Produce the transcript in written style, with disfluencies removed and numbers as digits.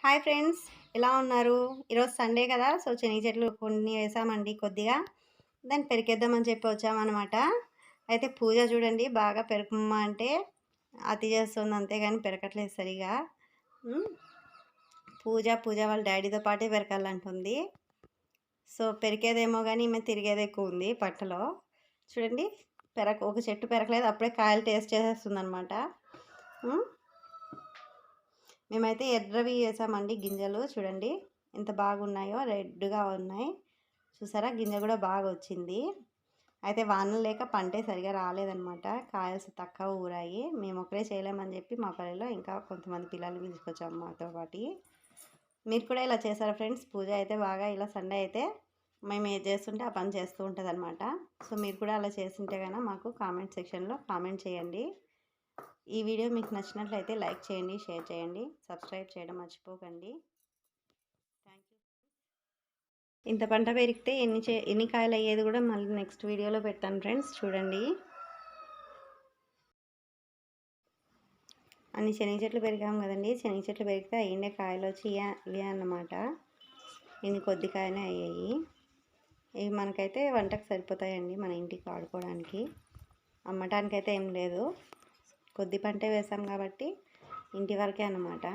Hi friends, ఎలా ఉన్నారు? ఈరోజు సండే కదా, సో శనగ చెట్లు కొన్ని వేసామండి కొద్దిగా. దాన్ని పెరికేద్దామని చెప్పి వచ్చామన్నమాట. అయితే పూజ చూడండి, బాగా పెరకమ్మా అంటే అతి చేస్తుంది, అంతేగాని పెరకట్లేదు సరిగా. ఉమ్, పూజ వాళ్ళ డాడీతో పాటే పెరకాలంటుంది. సో పెరికేదేమో కానీ ఈమె తిరిగేది ఎక్కువ ఉంది పట్టలో. చూడండి, ఒక చెట్టు పెరకలేదు, అప్పుడే కాయలు టేస్ట్ చేసేస్తుంది అనమాట. మేమైతే ఎర్రవి వేసామండి గింజలు. చూడండి ఎంత బాగున్నాయో, రెడ్గా ఉన్నాయి. చూసారా, గింజ కూడా బాగా వచ్చింది. అయితే వానలు లేక పంటే సరిగా రాలేదనమాట, కాయలు తక్కువ ఊరాయి. మేము ఒకరే చేయలేమని చెప్పి మా పల్లెలో ఇంకా కొంతమంది పిల్లల్ని తీసుకొచ్చాము మాతో పాటు. మీరు కూడా ఇలా చేశారా ఫ్రెండ్స్? పూజ అయితే బాగా ఇలా సండే అయితే మేము ఏది చేస్తుంటే ఆ పని చేస్తూ ఉంటుంది అనమాట. సో మీరు కూడా అలా చేస్తుంటే కనుక మాకు కామెంట్ సెక్షన్లో కామెంట్ చేయండి. ఈ వీడియో మీకు నచ్చినట్లయితే లైక్ చేయండి, షేర్ చేయండి, సబ్స్క్రైబ్ చేయడం మర్చిపోకండి. Thank you. ఇంత పంట పెరిగితే ఎన్ని కాయలు అయ్యేది కూడా మళ్ళీ నెక్స్ట్ వీడియోలో పెడతాను ఫ్రెండ్స్. చూడండి, అన్ని శనగ చెట్లు పెరిగాము కదండి. శనగ చెట్లు పెరిగితే అయ్యిండే కాయలు వచ్చి ఇవే అన్నమాట. ఇన్ని కొద్ది కాయనే అయ్యాయి. ఇవి మనకైతే వంటకు సరిపోతాయండి, మన ఇంటికి వాడుకోవడానికి. అమ్మటానికైతే ఏం లేదు, కొద్ది పంటే వేసాం కాబట్టి ఇంటి వరకే అన్నమాట.